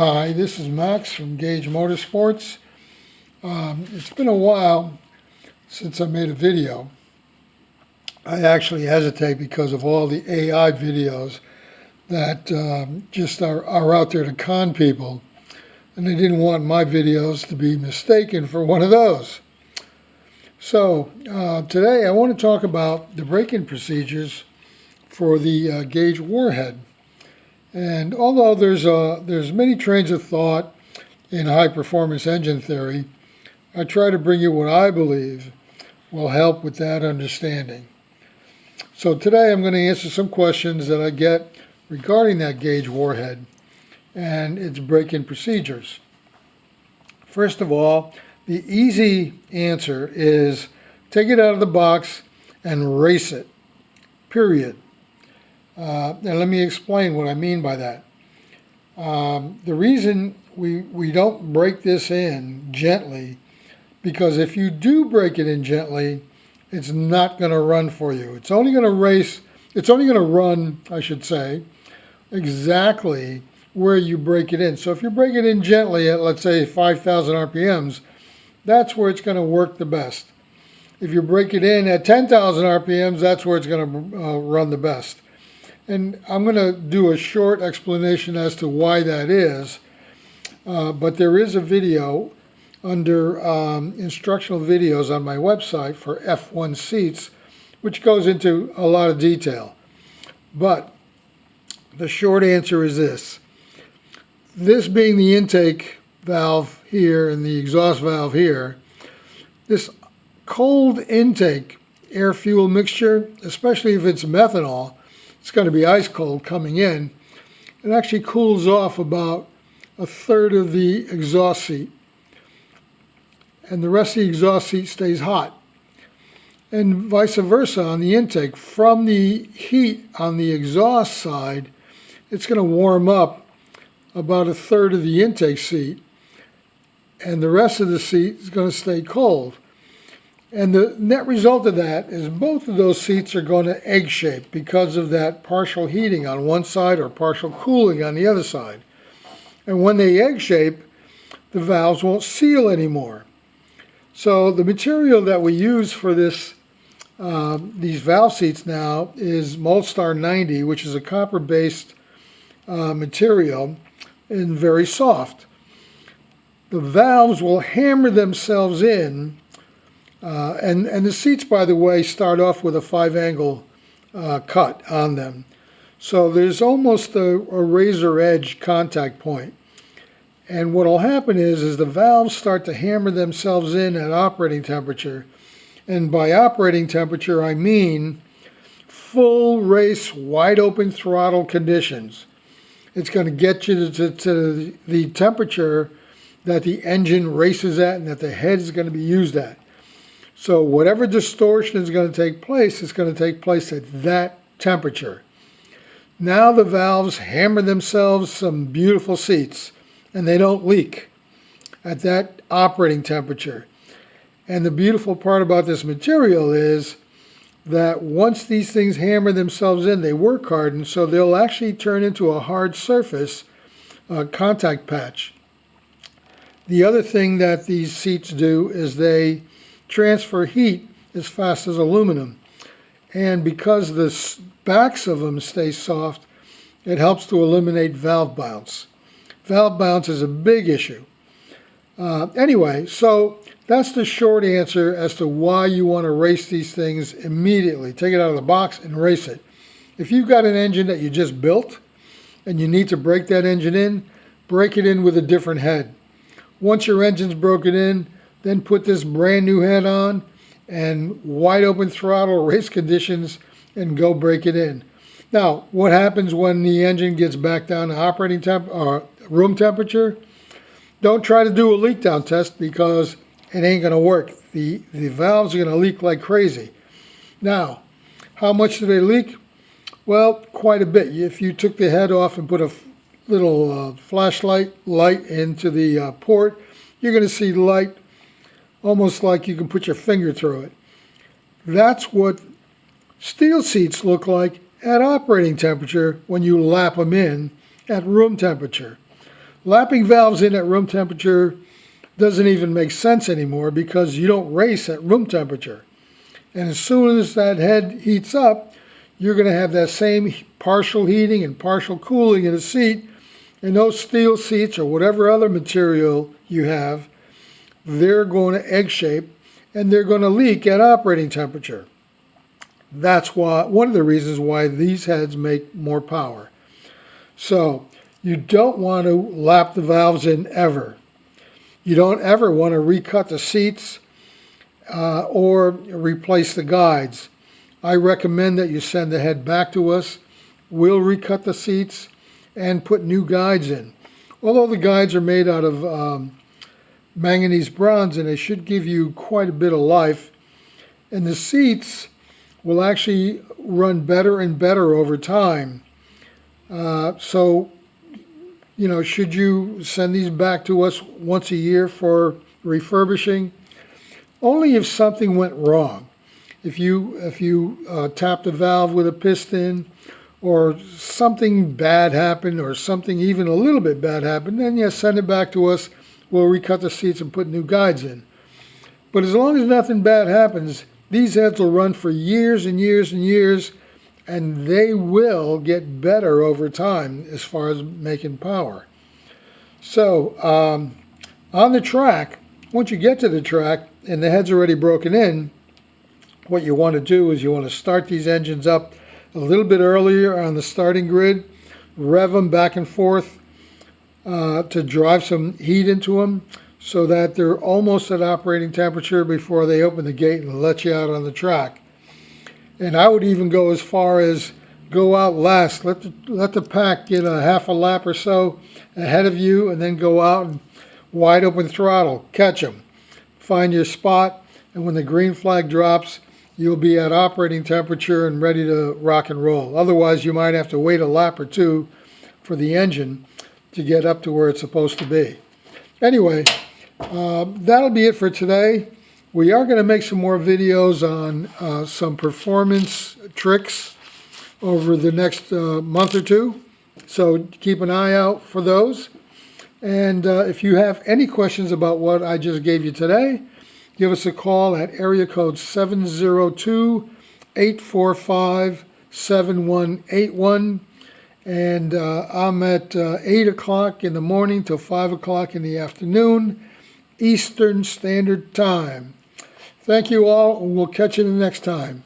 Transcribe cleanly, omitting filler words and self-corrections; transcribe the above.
Hi, this is Max from GAGE Motorsports. It's been a while since I made a video. I actually hesitate because of all the AI videos that just are out there to con people, and they didn't want my videos to be mistaken for one of those. So today I want to talk about the braking procedures for the GAGE WarHead. And although there's many trains of thought in high-performance engine theory, I try to bring you what I believe will help with that understanding. So today I'm going to answer some questions that I get regarding that GAGE WarHead and its braking procedures. First of all, the easy answer is take it out of the box and race it, period. And let me explain what I mean by that. The reason we don't break this in gently, because if you do break it in gently, it's not going to run for you. It's only going to run, I should say, exactly where you break it in. So if you break it in gently at, let's say, 5,000 RPMs, that's where it's going to work the best. If you break it in at 10,000 RPMs, that's where it's going to run the best. And I'm going to do a short explanation as to why that is, but there is a video under instructional videos on my website for F1 seats, which goes into a lot of detail. But the short answer is this. This being the intake valve here and the exhaust valve here, this cold intake air-fuel mixture, especially if it's methanol, it's going to be ice cold coming in. It actually cools off about a third of the exhaust seat, and the rest of the exhaust seat stays hot. And vice versa on the intake. From the heat on the exhaust side, it's going to warm up about a third of the intake seat, and the rest of the seat is going to stay cold. And the net result of that is both of those seats are going to egg shape because of that partial heating on one side or partial cooling on the other side. And when they egg shape, the valves won't seal anymore. So the material that we use for these valve seats now is Moldstar 90, which is a copper-based material and very soft. The valves will hammer themselves in. And the seats, by the way, start off with a 5-angle cut on them. So there's almost a razor edge contact point. And what will happen is the valves start to hammer themselves in at operating temperature. And by operating temperature, I mean full race, wide open throttle conditions. It's going to get you to the temperature that the engine races at and that the head is going to be used at. So whatever distortion is going to take place, it's going to take place at that temperature. Now the valves hammer themselves some beautiful seats, and they don't leak at that operating temperature. And the beautiful part about this material is that once these things hammer themselves in, they work hard, and so they'll actually turn into a hard surface contact patch. The other thing that these seats do is they transfer heat as fast as aluminum, and because the backs of them stay soft, it helps to eliminate valve bounce. Valve bounce is a big issue. Anyway, so that's the short answer as to why you want to race these things immediately. Take it out of the box and race it. If you've got an engine that you just built and you need to break that engine in, break it in with a different head. Once your engine's broken in, then put this brand new head on and wide open throttle race conditions and go break it in. Now, what happens when the engine gets back down to operating room temperature? Don't try to do a leak down test because it ain't going to work. The valves are going to leak like crazy. Now, how much do they leak? Well, quite a bit. If you took the head off and put a little flashlight light into the port, you're going to see light almost like you can put your finger through it. That's what steel seats look like at operating temperature when you lap them in at room temperature. Lapping valves in at room temperature doesn't even make sense anymore because you don't race at room temperature. And as soon as that head heats up, you're going to have that same partial heating and partial cooling in the seat. And those steel seats or whatever other material you have, they're going to egg shape and they're going to leak at operating temperature. That's why one of the reasons why these heads make more power. So you don't want to lap the valves in ever. You don't ever want to recut the seats or replace the guides. I recommend that you send the head back to us. We'll recut the seats and put new guides in. Although the guides are made out of manganese bronze and they should give you quite a bit of life, and the seats will actually run better and better over time. So, should you send these back to us once a year for refurbishing? Only if something went wrong. If you tapped a valve with a piston, or something bad happened, or something even a little bit bad happened, then yes, send it back to us. We'll recut the seats and put new guides in. But as long as nothing bad happens, these heads will run for years and years and years, and they will get better over time as far as making power. So on the track, once you get to the track and the head's already broken in, what you want to do is you want to start these engines up a little bit earlier on the starting grid, rev them back and forth to drive some heat into them so that they're almost at operating temperature before they open the gate and let you out on the track. And I would even go as far as go out last, let the pack get a half a lap or so ahead of you, and then go out and wide open throttle, catch them, find your spot, and when the green flag drops, you'll be at operating temperature and ready to rock and roll. Otherwise, you might have to wait a lap or two for the engine to get up to where it's supposed to be. Anyway, that'll be it for today. We are going to make some more videos on some performance tricks over the next month or two. So keep an eye out for those. And if you have any questions about what I just gave you today, give us a call at area code 702-845-7181. And I'm at 8 o'clock in the morning till 5 o'clock in the afternoon, Eastern Standard Time. Thank you all, and we'll catch you the next time.